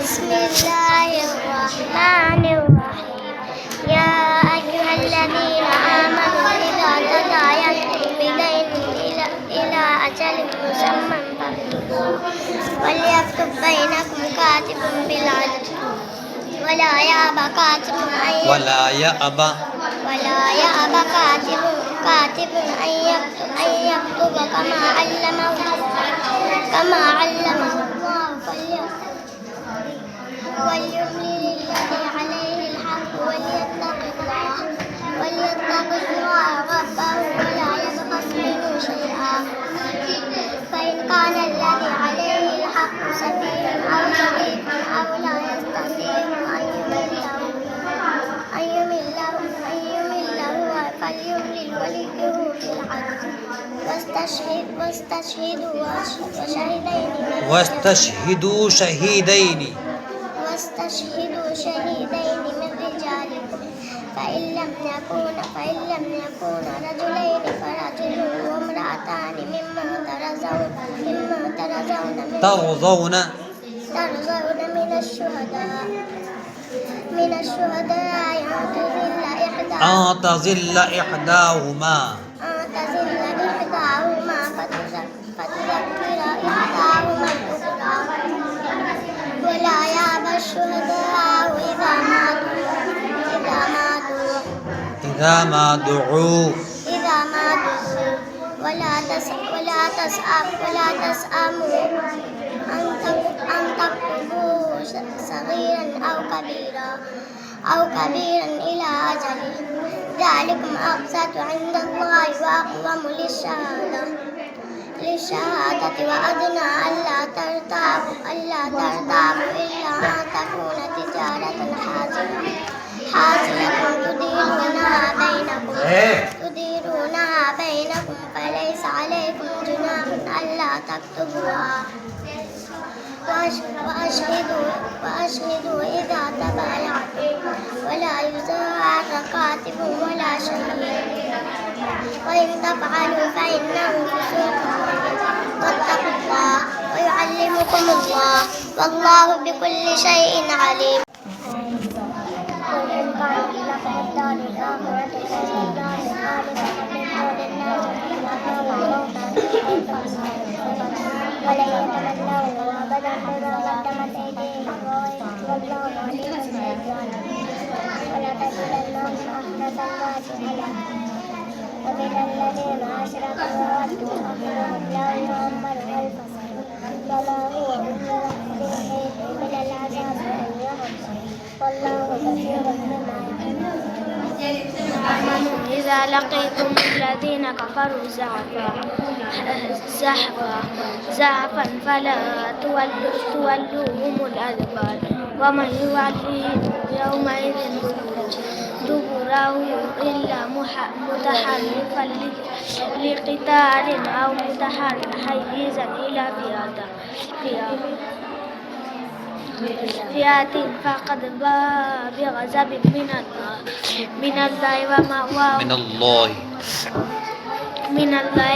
بسم الله الرحمن الرحيم. يا أيها الذين آمنوا إذا تداينتم بدين إلى أجل مسمى فاكتبوه وليكتب بينكم كاتب بالعدل ولا يأبى كاتب أن يكتب كما علمه الله وليملل الذي عليه الحق وليتق الله ربه ولا يبخس منه شيئا فإن كان الذي عليه الحق سفيها أو ضعيفا أو لا يستطيع أن يمله فليملل وليه بالعدل واستشهدوا شهيدين من رجالكم فإن لم يكونا رجلين فرجل وامرأتان ممن ترضون من الشهداء أن تضل إحداهما فتذكر إحداهما الأخرى ولا يأبى الشهداء إذا ما دعوا ولا تسأموا أن تكتبوه صغيرا أو كبيرا إلى أجله ذلكم أقسط عند الله وأقوم للشهادة وأدنى ألا ترتابوا إلا أن تكون تجارة حاضرة تديرونها بينكم فليس عليكم جناح ألا تكتبوها وأشهدوا إذا تبايعتم ولا يضار كاتب ولا شهيد وإن تفعلوا فإنه فسوق واتقوا الله ويعلمكم الله والله بكل شيء عليم. ولن يتمنوا أبدا بما قدمت أيديهم والله عليم بالظالمين ولا تجدنهم أحرص الناس ومن الذين أشركوا ودوا أحدهم لو يعمر ألف سنة وما هو بمزحزحه من العذاب أن يعمر والله بصير بما يعملون. إذا لقيتم الذين كفروا زحفا فلا تولوهم الأدبار ومن يوليهم يومئذ دبره إلا متحرفا لقتال أو متحيزا إلى فئة فقد باء بغضب من الله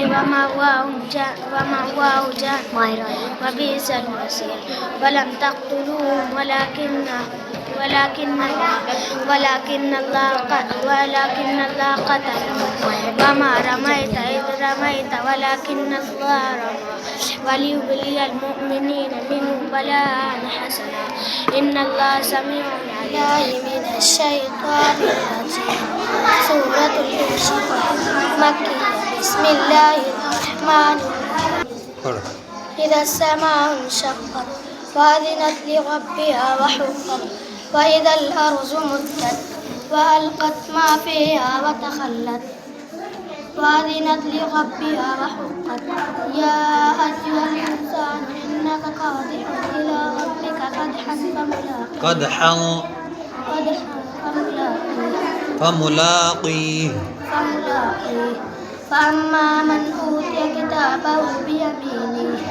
ومأواه جهنم وبئس المصير. ولم تقتلوهم ولكن الله قتلهم وما رميت إذ رميت ولكن الله رمى وليبلي المؤمنين منه بلاء حسنا إن الله سميع عليم. من الشيطان الرجيم. سورة الانشقاق مكية. بسم الله الرحمن الرحيم. إذا السماء انشقت وأذنت لربها وحقت وإذا الأرض مدت وألقت ما فيها وتخلت وأذنت لربها وحقت. يا أيها الإنسان إنك كادح إلى ربك قدحا فملاقيه. فأما من أوتي كتابه بيمينه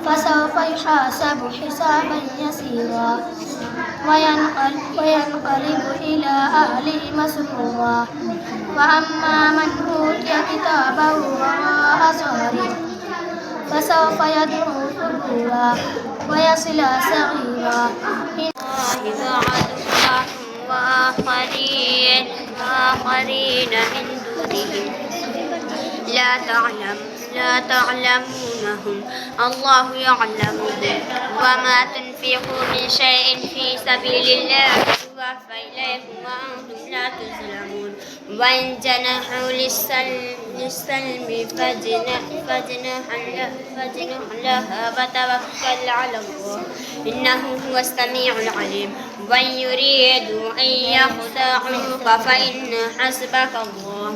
فسوف يحاسب حسابا يسيرا وينقلب إلى أهله مسرورا. وأما من أوتي كتابه وراء ظهره فسوف يدعو ثبورا ويصلى سعيرا. وآخرين من دونهم لا تعلمونهم الله يعلمهم وما تنفقوا من شيء في سبيل الله يوفى إليكم وأنتم لا تظلمون وإن جنحوا للسلم فاجنح لها وتوكل على الله إنه هو السميع العليم وإن يريدوا أن يخدعوك فإن حسبك الله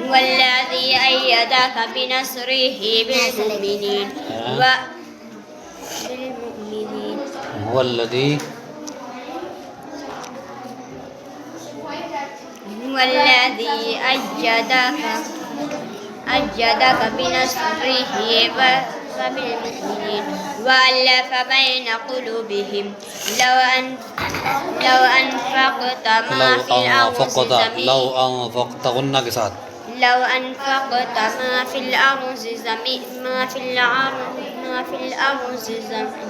هو الذي أيدك بنصره بالمؤمنين هو الذي أيدك بنصره وبالمؤمنين وألف بين قلوبهم لو أنفقت ما في الأرض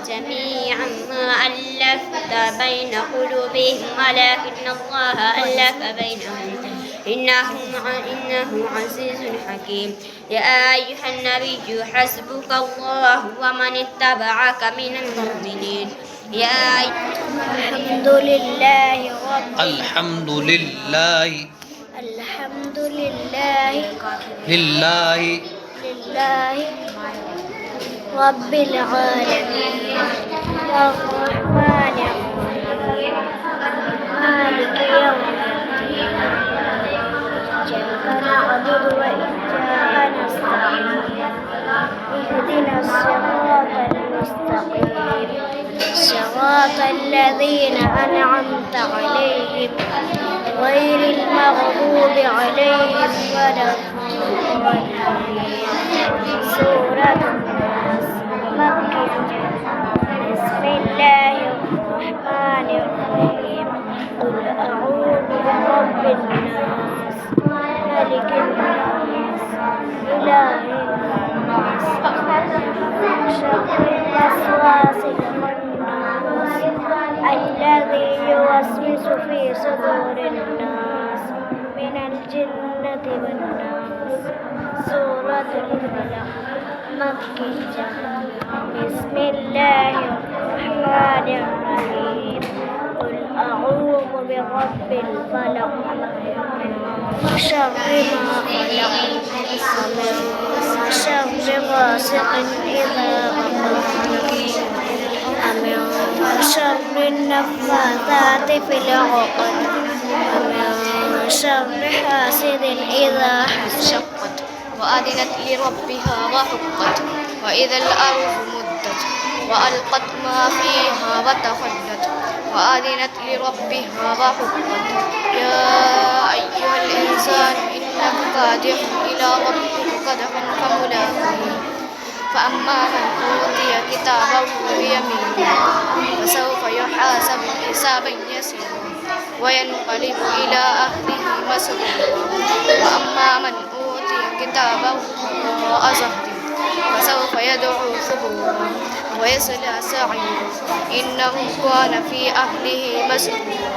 جميعا ما ألفت بين قلوبهم ولكن الله ألف بينهم إنه عزيز حكيم. يا أيها النبي حسبك الله ومن اتبعك من المؤمنين. الحمد لله رب العالمين الرحمن الرحيم مالك يوم الدين إياك نعبد وإياك نستعين اهدنا الصراط المستقيم صراط الذين أنعمت عليهم غير المغضوب عليهم ولا الضالين. سورة الناس مكية. بسم الله الرحمن الرحيم. قل أعوذ برب الناس ملك الناس إله الناس شر الوسواس الخناس الذي يوسوس في صدور الناس من الجنة والناس. سورة الفلق مكية. بسم الله الرحمن الرحيم. قل أعوذ برب الفلق من شر ما خلق ومن شر غاسق إذا وقب ومن شر النفاثات في العقد ومن شر حاسد إذا حسد. وأذنت لربها وحقت وإذا الأرض مدت وألقت ما فيها وتخلت وأذنت لربها وحقت. يا أيها الإنسان إنك كادح إلى ربك كدحا فملاقيه فأما من أوتي كتابه بيمينه فسوف يحاسب حسابا يسيرا وينقلب إلى أهله مسرورا وأما من كتابه وراء ظهره فسوف يدعو ثبورا ويصلى سعيرا إنه كان في أهله مسرورا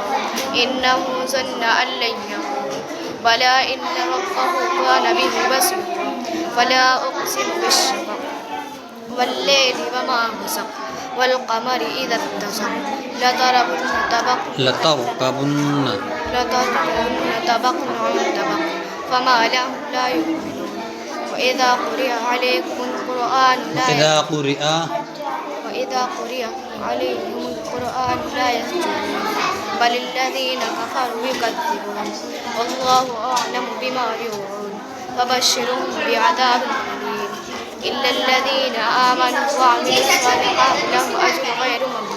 إنه ظن أن لن يحور بلى إن ربه كان به بصيرا. فلا أقسم بالشفق والليل وما وسق والقمر إذا اتسق لتركبن طبقا عن طبق فما لهم لا يؤمنون. وإذا قرئ عليهم القرآن لا يسجدون بل الذين كفروا يكذبون والله أعلم بما يوعون فبشرهم بعذاب أليم إلا الذين آمنوا وعملوا الصالحات لهم أجر غير ممنون.